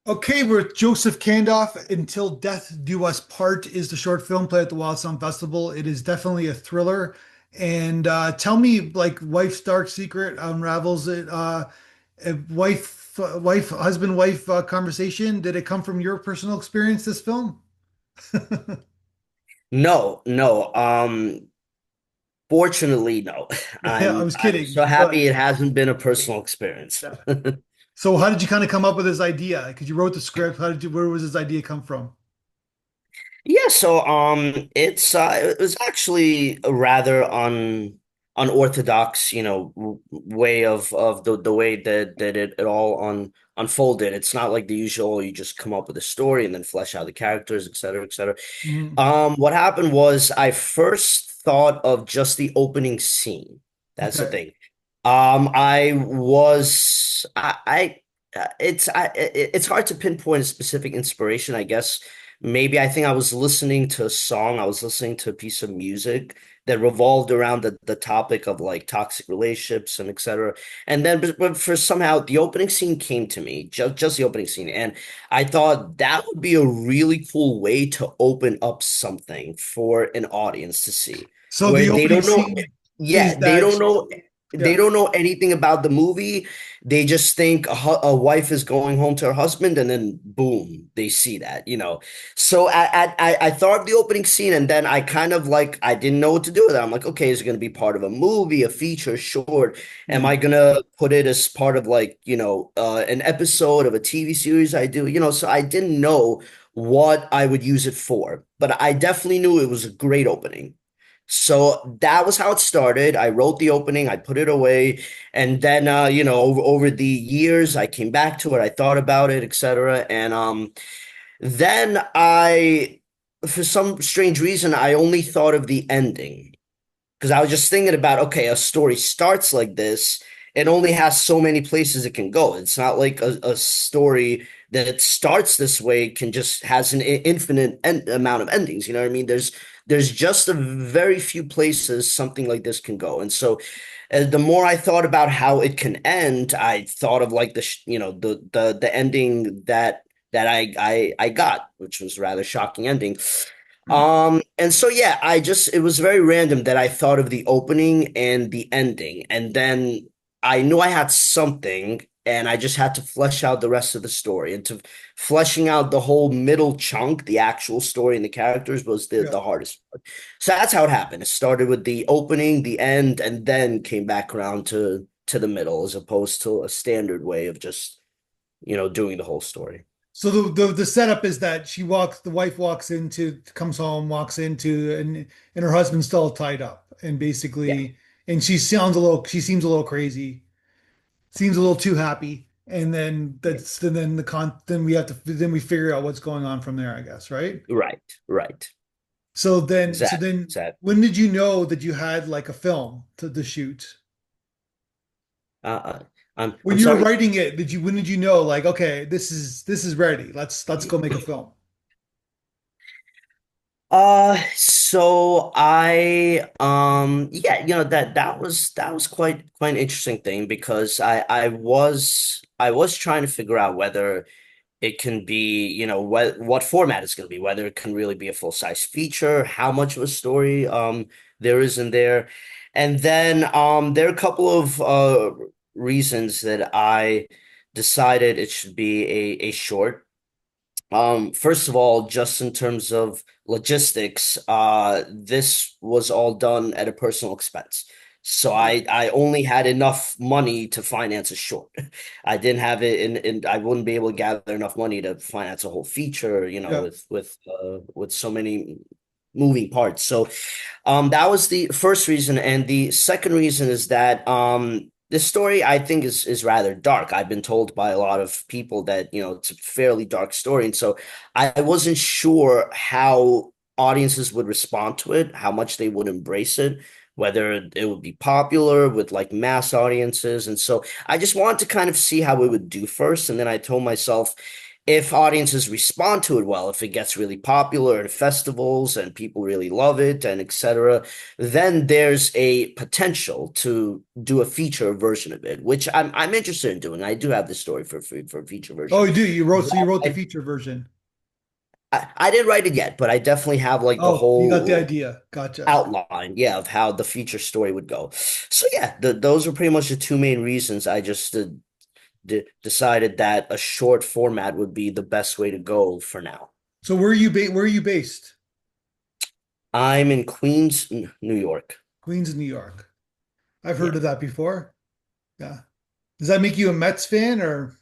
Okay, we're with Joseph Kandov. Until Death Do Us Part is the short film played at the Wild Sound Festival. It is definitely a thriller. And tell me, like, wife's dark secret unravels it. A husband, wife conversation. Did it come from your personal experience, this film? No, no. Fortunately, no. I was I'm kidding, so happy but it hasn't been a personal experience. yeah. So, how did you kind of come up with this idea? Because you wrote the script. Where was this idea come from? Yeah, so it was actually a rather unorthodox, way of the way that it all unfolded. It's not like the usual you just come up with a story and then flesh out the characters, et cetera, et cetera. Mhm. What happened was I first thought of just the opening scene. That's the Okay. thing. I was it's hard to pinpoint a specific inspiration, I guess. Maybe I think I was listening to a song, I was listening to a piece of music that revolved around the topic of like toxic relationships and etc. And then but for somehow the opening scene came to me, just the opening scene. And I thought that would be a really cool way to open up something for an audience to see So where the they opening don't know. scene Yeah, is that, they yeah. don't know anything about the movie. They just think a wife is going home to her husband, and then boom, they see that. So I thought of the opening scene, and then I kind of like I didn't know what to do with it. I'm like, okay, is it going to be part of a movie, a feature, short? Am I Mm. gonna put it as part of like an episode of a TV series I do? So I didn't know what I would use it for, but I definitely knew it was a great opening. So that was how it started. I wrote the opening, I put it away, and then over the years I came back to it, I thought about it, etc. And then for some strange reason, I only thought of the ending because I was just thinking about, okay, a story starts like this, it only has so many places it can go. It's not like a story that starts this way can just has an infinite amount of endings. You know what I mean? There's just a very few places something like this can go. And so the more I thought about how it can end, I thought of like the ending that I got, which was a rather shocking ending. And so yeah, it was very random that I thought of the opening and the ending, and then I knew I had something, and I just had to flesh out the rest of the story. And to fleshing out the whole middle chunk, the actual story and the characters was the Yeah. the hardest part. So that's how it happened. It started with the opening, the end, and then came back around to the middle, as opposed to a standard way of just doing the whole story. So the setup is that the wife comes home, walks into, and her husband's still tied up, and Yeah, basically, and she seems a little crazy, seems a little too happy, and then yeah. then we figure out what's going on from there, I guess, right? Right, right. So Exactly, then, exactly. when did you know that you had like a film to shoot? Uh, I'm When I'm you were sorry. writing it, when did you know, like, okay, this is ready. Let's go make a film. So yeah, that was quite an interesting thing because I was trying to figure out whether it can be, what format it's going to be, whether it can really be a full-size feature, how much of a story there is in there. And then there are a couple of reasons that I decided it should be a short. First of all, just in terms of logistics, this was all done at a personal expense. So Okay. I only had enough money to finance a short. I didn't have it and I wouldn't be able to gather enough money to finance a whole feature, Yeah. with so many moving parts. So that was the first reason, and the second reason is that this story I think is rather dark. I've been told by a lot of people that it's a fairly dark story, and so I wasn't sure how audiences would respond to it, how much they would embrace it, whether it would be popular with like mass audiences, and so I just wanted to kind of see how it would do first, and then I told myself if audiences respond to it well, if it gets really popular in festivals and people really love it and etc., then there's a potential to do a feature version of it, which I'm interested in doing. I do have the story for a feature Oh, version. you do. You wrote the I, feature version. I didn't write it yet, but I definitely have like the Oh, you got the whole idea. Gotcha. outline, yeah, of how the feature story would go. So yeah, those are pretty much the two main reasons. I just decided that a short format would be the best way to go for now. So where are you based? I'm in Queens, New York. Queens, New York. I've heard Yeah. of that before. Yeah. Does that make you a Mets fan or?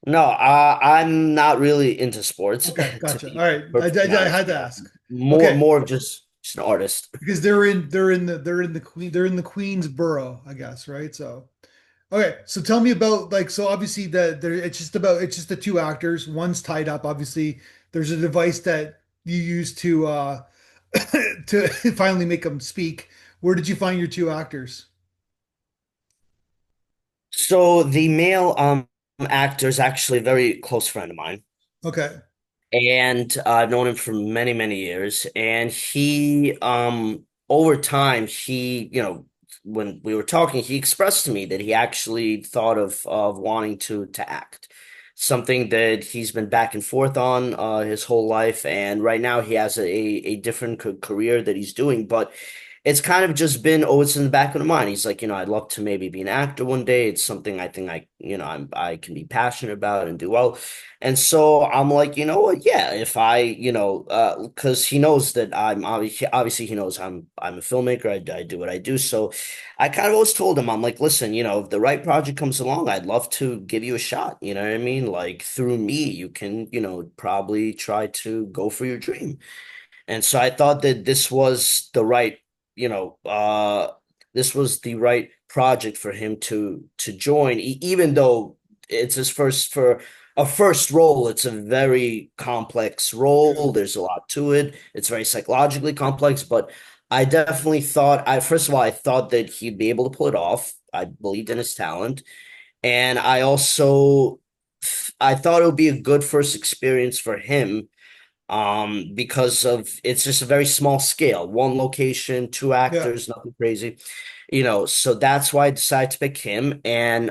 No, I'm not really into sports, Okay, to gotcha. All be right. perfectly I honest had to with you. ask. More, Okay. more of just an artist. Because they're in the Queensboro, I guess, right? So okay, so tell me about like so obviously it's just the two actors. One's tied up. Obviously, there's a device that you use to to finally make them speak. Where did you find your two actors? So the male actor is actually a very close friend of mine. Okay. And I've known him for many, many years. And he, over time, when we were talking, he expressed to me that he actually thought of wanting to act, something that he's been back and forth on his whole life. And right now, he has a different career that he's doing, but it's kind of just been, oh, it's in the back of the mind. He's like, I'd love to maybe be an actor one day. It's something I think I can be passionate about and do well. And so I'm like, you know what? Yeah, if I, because he knows that obviously he knows I'm a filmmaker. I do what I do. So I kind of always told him, I'm like, listen, if the right project comes along, I'd love to give you a shot. You know what I mean? Like through me, you can, probably try to go for your dream. And so I thought that you know, uh, this was the right project for him to join, even though it's his for a first role. It's a very complex Yeah. role. There's a lot to it. It's very psychologically complex, but I definitely thought first of all, I thought that he'd be able to pull it off. I believed in his talent. And I thought it would be a good first experience for him because of it's just a very small scale, one location, two Yeah. actors, nothing crazy, so that's why I decided to pick him. And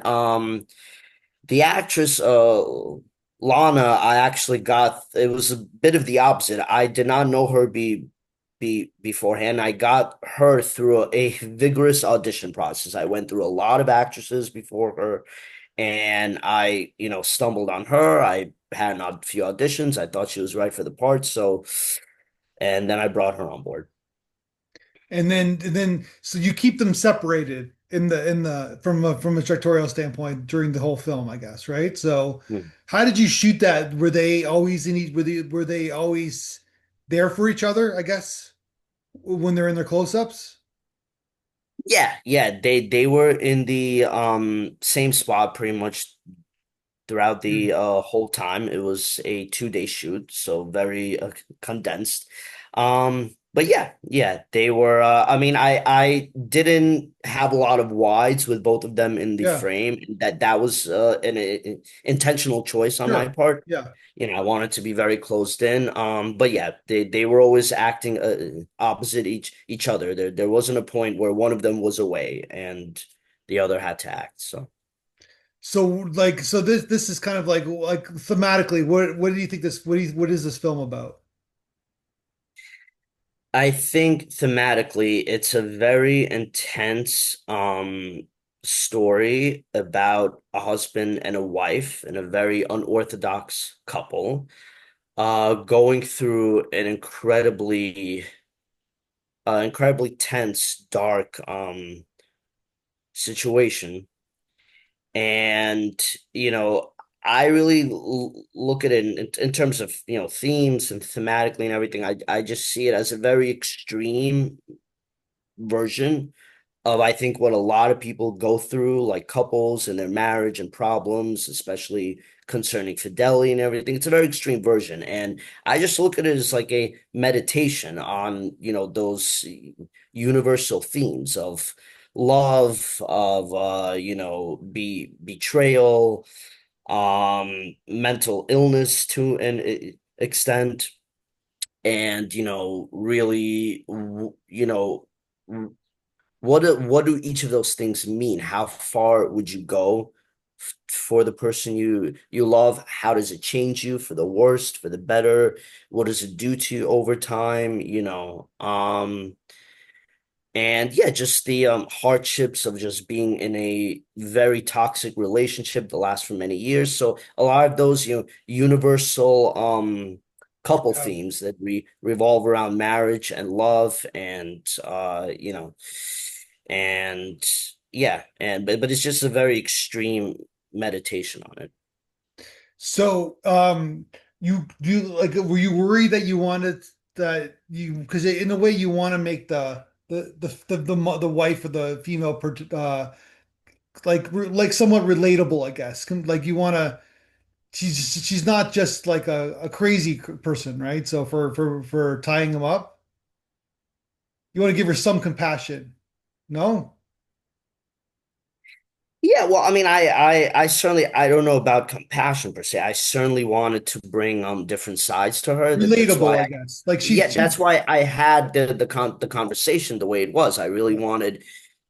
the actress Lana, I actually got, it was a bit of the opposite. I did not know her beforehand. I got her through a vigorous audition process. I went through a lot of actresses before her, and I, stumbled on her. I had a few auditions. I thought she was right for the part, and then I brought her on board. So you keep them separated in the from a directorial standpoint during the whole film, I guess, right? So Hmm. how did you shoot that? Were they always were they always there for each other, I guess, when they're in their close-ups? Yeah, yeah, they were in the same spot pretty much throughout Hmm. the whole time. It was a 2-day shoot, so very condensed. But yeah, yeah, they were. I mean, I didn't have a lot of wides with both of them in the Yeah, frame. That was an intentional choice on my sure. part. Yeah. I wanted to be very closed in. But yeah, they were always acting opposite each other. There wasn't a point where one of them was away and the other had to act. So. So so this is kind of like thematically, what do you think what is this film about? I think thematically, it's a very intense story about a husband and a wife and a very unorthodox couple going through an incredibly tense, dark situation. And, you know, I really look at it in terms of, themes and thematically and everything. I just see it as a very extreme version of I think what a lot of people go through, like couples and their marriage and problems, especially concerning fidelity and everything. It's a very extreme version. And I just look at it as like a meditation on, those universal themes of love, of betrayal, mental illness to an extent, and really, what do each of those things mean? How far would you go for the person you love? How does it change you for the worst, for the better? What does it do to you over time? And yeah, just the hardships of just being in a very toxic relationship that lasts for many years. So a lot of those, universal couple Yeah. themes that revolve around marriage and love, and and yeah, but it's just a very extreme meditation on it. So, you do you like were you worried that you wanted that you because in a way you want to make the wife of the female like somewhat relatable, I guess. Like you want to she's not just like a crazy person, right? So for tying him up, you want to give her some compassion. No? Yeah, well, I mean, I certainly, I don't know about compassion per se. I certainly wanted to bring different sides to her. That's Relatable, why I guess. Like yeah, she's that's why I had the conversation the way it was. I really yeah, wanted,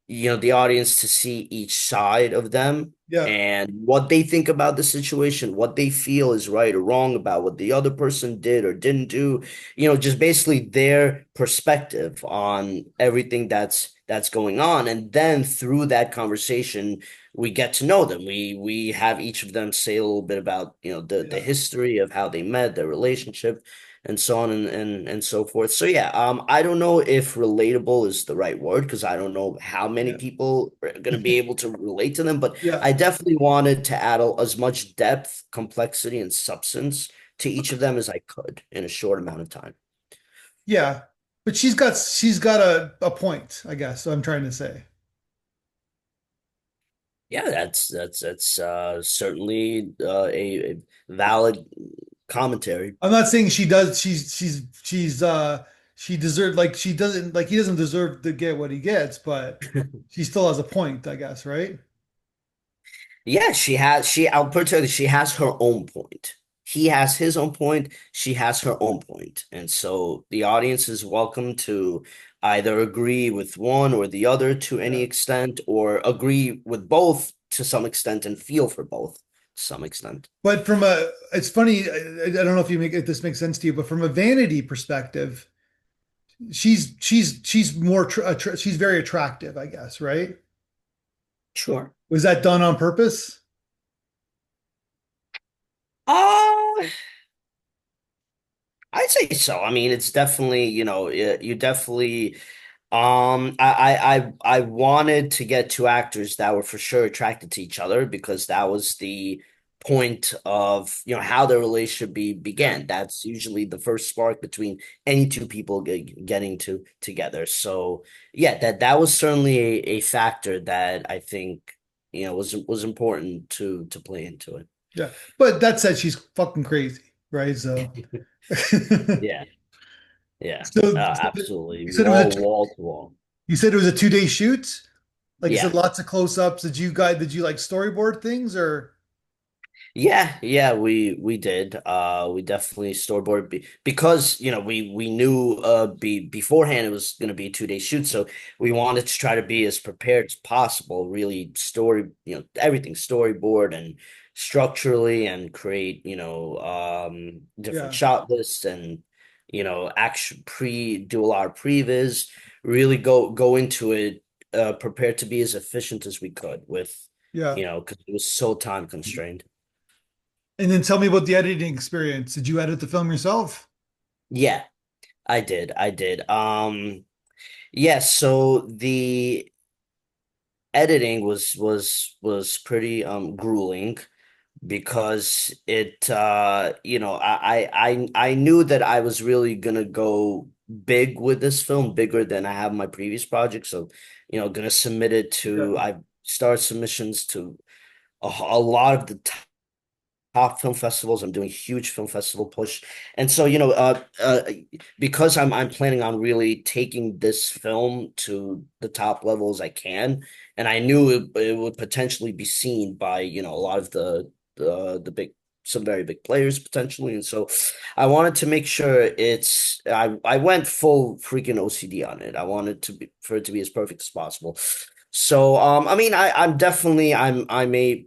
the audience to see each side of them yeah, and what they think about the situation, what they feel is right or wrong about what the other person did or didn't do, just basically their perspective on everything that's going on. And then through that conversation, we get to know them. We have each of them say a little bit about, the yeah, history of how they met, their relationship, and so on and so forth. So yeah, I don't know if relatable is the right word because I don't know how many yeah, people are going to be able to relate to them, but yeah, I definitely wanted to add as much depth, complexity, and substance to each of them as I could in a short amount of time. yeah. But she's got a point, I guess. So I'm trying to say. Yeah, that's certainly a valid commentary. I'm not saying she does. She deserved like she doesn't like he doesn't deserve to get what he gets, but she still has a point, I guess, right? Yeah, I'll put it to her, she has her own point. He has his own point, she has her own point. And so the audience is welcome to either agree with one or the other to any Yeah. extent, or agree with both to some extent and feel for both to some extent. But it's funny. I don't know if this makes sense to you, but from a vanity perspective, she's very attractive, I guess, right? Sure. Was that done on purpose? Uh, I'd say so. I mean, it's definitely, you definitely I wanted to get two actors that were for sure attracted to each other because that was the point of, how their relationship Yeah, began. That's usually the first spark between any two people getting together. So yeah, that was certainly a factor that I think, was important to play into it. yeah. But that said, she's fucking crazy, right? So, so Yeah, yeah, absolutely. you said it was Wall to wall. you said it was a 2 day shoot. Like you said, Yeah. lots of close-ups. Did you like storyboard things or Yeah, we did. We definitely storyboard because we knew beforehand it was going to be a 2 day shoot, so we wanted to try to be as prepared as possible. Really, everything storyboard and structurally, and create different yeah, shot lists, and action do a lot of previs. Really go into it prepared to be as efficient as we could with yeah. because it was so time constrained. And then tell me about the editing experience. Did you edit the film yourself? Yeah, I did. I did. Yeah, so the editing was pretty grueling because I knew that I was really gonna go big with this film, bigger than I have my previous project. So, gonna submit it Yeah, to I start submissions to a lot of the top film festivals. I'm doing a huge film festival push, and so because I'm planning on really taking this film to the top levels I can, and I knew it would potentially be seen by a lot of the the big some very big players potentially, and so I wanted to make sure I went full freaking OCD on it. I wanted to be for it to be as perfect as possible. So I mean I'm definitely I'm a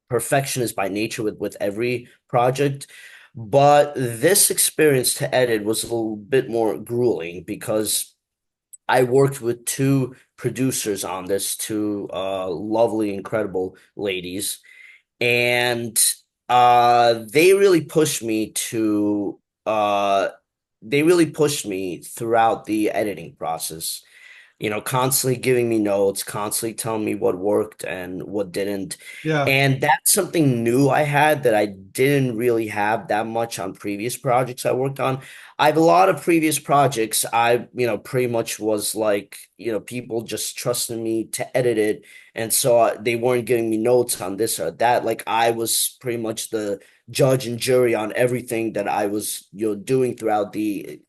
perfectionist by nature with every project. But this experience to edit was a little bit more grueling because I worked with two producers on this, two lovely, incredible ladies, and they really pushed me to they really pushed me throughout the editing process, constantly giving me notes, constantly telling me what worked and what didn't. Yeah. And that's something new I had that I didn't really have that much on previous projects I worked on. I have a lot of previous projects. Pretty much was like, people just trusting me to edit it. And so they weren't giving me notes on this or that. Like I was pretty much the judge and jury on everything that I was, doing throughout the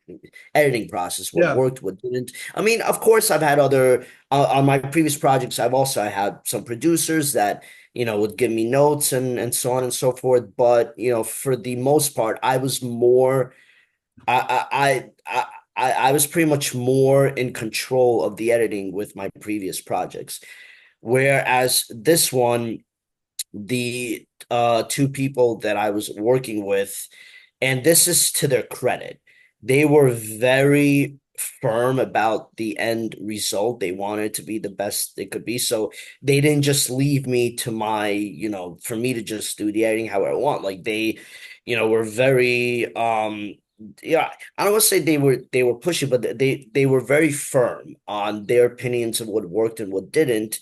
editing process, what Yeah. worked, what didn't. I mean, of course, I've had other on my previous projects. I've also had some producers that would give me notes and so on and so forth. But for the most part, I was more. I was pretty much more in control of the editing with my previous projects, whereas this one, the two people that I was working with, and this is to their credit, they were very firm about the end result. They wanted to be the best they could be. So they didn't just leave me to for me to just do the editing however I want. Like they, were very yeah, I don't want to say they were pushy, but they were very firm on their opinions of what worked and what didn't,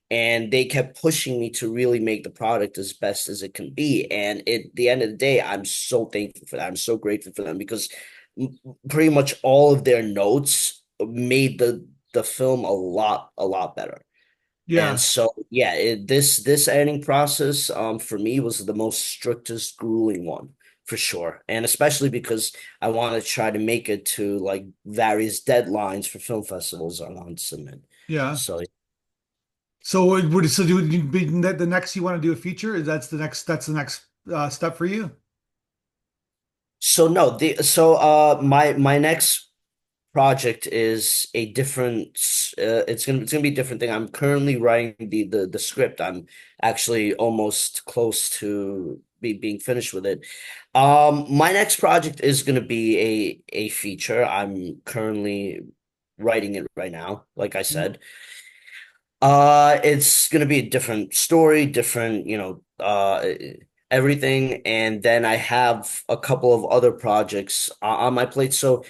and they kept pushing me to really make the product as best as it can be. And at the end of the day, I'm so thankful for that. I'm so grateful for them because pretty much all of their notes made the film a lot better. And Yeah. so yeah, this editing process for me was the most strictest, grueling one for sure. And especially because I want to try to make it to like various deadlines for film festivals I want to submit. Yeah. So So would so do you be the next you want to do a feature? Is that's the next step for you? So no, my next project is a different it's gonna be a different thing. I'm currently writing the script. I'm actually almost close to being finished with it. My next project is gonna be a feature. I'm currently writing it right now, like I Mhm. said. It's gonna be a different story, different, everything. And then I have a couple of other projects on my plate. So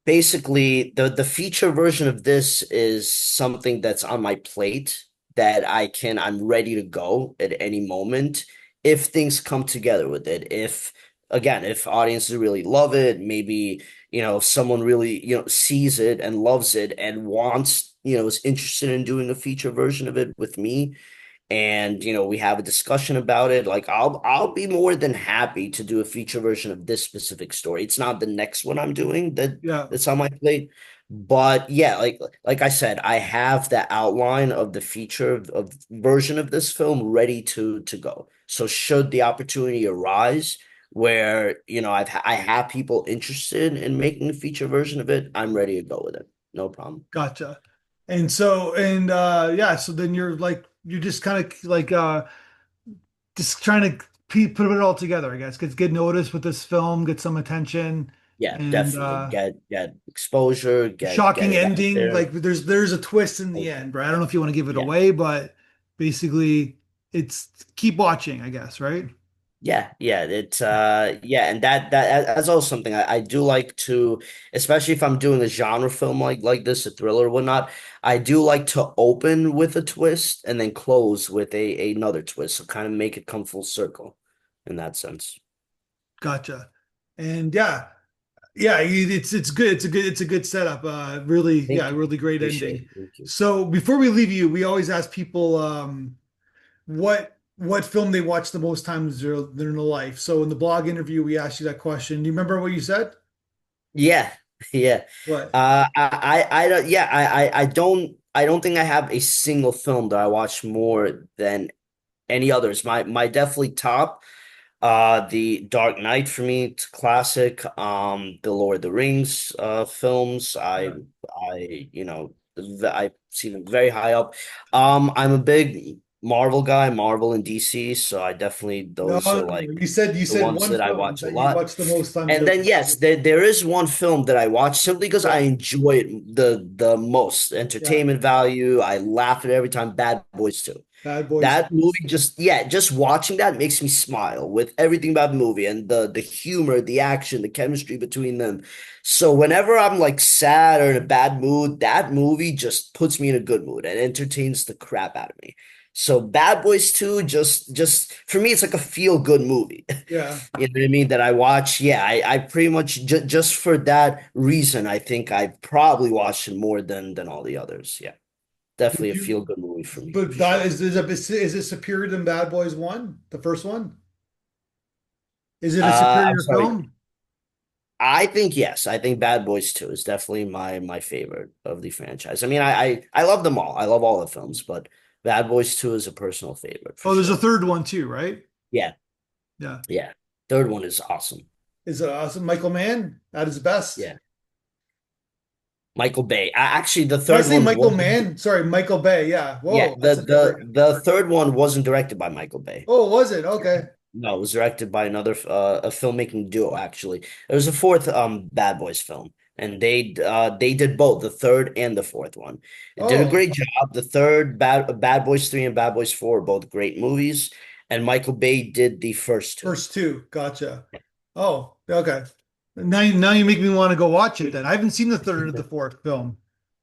basically, the feature version of this is something that's on my plate that I'm ready to go at any moment if things come together with it. If again, if audiences really love it, maybe, if someone really, sees it and loves it and wants, is interested in doing a feature version of it with me, and we have a discussion about it, like I'll be more than happy to do a feature version of this specific story. It's not the next one I'm doing Yeah. that's on my plate, but yeah, like I said, I have the outline of the feature of version of this film ready to go. So should the opportunity arise where I have people interested in making a feature version of it, I'm ready to go with it, no problem. Gotcha. And so and yeah, so then you're just kind of like just trying to put it all together, I guess. Get noticed with this film, get some attention, Yeah, and definitely get exposure, get shocking it out ending. there. Like there's a twist in the Oh, end, but I don't know if you want to give it yeah, away, but basically it's keep watching, I guess, right? yeah. It's yeah, and that's also something I do like to, especially if I'm doing a genre film like this, a thriller or whatnot. I do like to open with a twist and then close with another twist, so kind of make it come full circle in that sense. Gotcha. And yeah, yeah, it's good. It's a good setup. Really, yeah, Thank you. really great Appreciate ending. it. Thank you. So before we leave you, we always ask people what film they watch the most times they're in their life. So in the blog interview, we asked you that question. Do you remember what you said? Yeah, yeah. What? I don't. I don't think I have a single film that I watch more than any others. My definitely top. The Dark Knight for me, it's a classic. The Lord of the Rings films. Yeah. I've seen them very high up. I'm a big Marvel guy, Marvel and DC, so I definitely No, those no, are no. like You the said ones one that I film watch a that you lot. watch the most times And out of then the yes, five. there is one film that I watch simply because I Yeah, enjoy it the most. yeah. Entertainment value. I laugh at it every time. Bad Boys 2. Bad Boys. That movie just yeah, just watching that makes me smile with everything about the movie and the humor, the action, the chemistry between them. So whenever I'm like sad or in a bad mood, that movie just puts me in a good mood and entertains the crap out of me. So Bad Boys 2 just for me it's like a feel good movie. Yeah. You know what I mean? That I watch. Yeah, I pretty much just for that reason, I think I probably watched it more than all the others. Yeah, Would definitely a you? feel good movie for me But for that sure. is it superior than Bad Boys One, the first one? Is it a I'm superior sorry. film? I think yes. I think Bad Boys 2 is definitely my favorite of the franchise. I mean, I love them all. I love all the films, but Bad Boys 2 is a personal favorite for Oh, there's a sure. third one too, right? Yeah, Yeah. yeah. Third one is awesome. Is it awesome? Michael Mann at his best. Yeah. Michael Bay. Actually, the Did I third say one Michael wasn't. Mann? Sorry, Michael Bay. Yeah. Yeah, Whoa, that's a different. the third one wasn't directed by Michael Bay. Oh, was it? Okay. No, it was directed by another a filmmaking duo actually. There was a fourth Bad Boys film, and they did both the third and the fourth one. It did a Oh, great job. The third Bad Boys 3 and Bad Boys 4 are both great movies, and Michael Bay did the first two. first two. Gotcha. Oh, okay. Now you make me want to go watch it then. I haven't seen the third or the fourth film.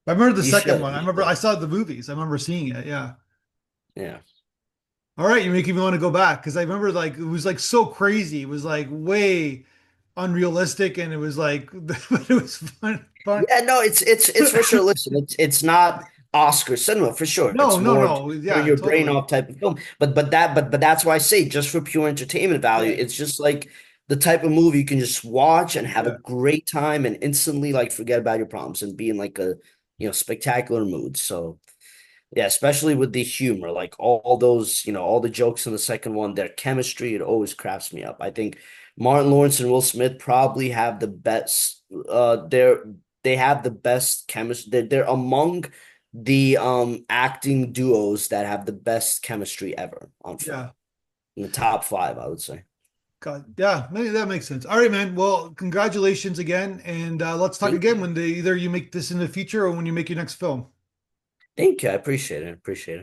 I remember the You second should, one. I you remember I should. saw the movies. I remember seeing it. Yeah. Yeah. All right, you're making me want to go back because I remember like it was like so crazy. It was like way unrealistic and it was like but it was fun. Fun. Yeah, no, it's for sure. Listen, it's not Oscar cinema for sure. No, It's no, more no. turn Yeah, your brain totally. off type of film. But that's why I say just for pure entertainment value, Yeah. it's just like the type of movie you can just watch and have a Yeah. great time and instantly like forget about your problems and be in like a spectacular mood. So yeah, especially with the humor, like all those, all the jokes in the second one, their chemistry, it always cracks me up. I think Martin Lawrence and Will Smith probably have the best, they have the best chemistry. They're among the acting duos that have the best chemistry ever on film. Yeah. In the top five, I would say. God. Yeah, maybe that makes sense. All right, man. Well, congratulations again and let's talk Thank again you. when either you make this in the future or when you make your next film. Thank you. I appreciate it. Appreciate it.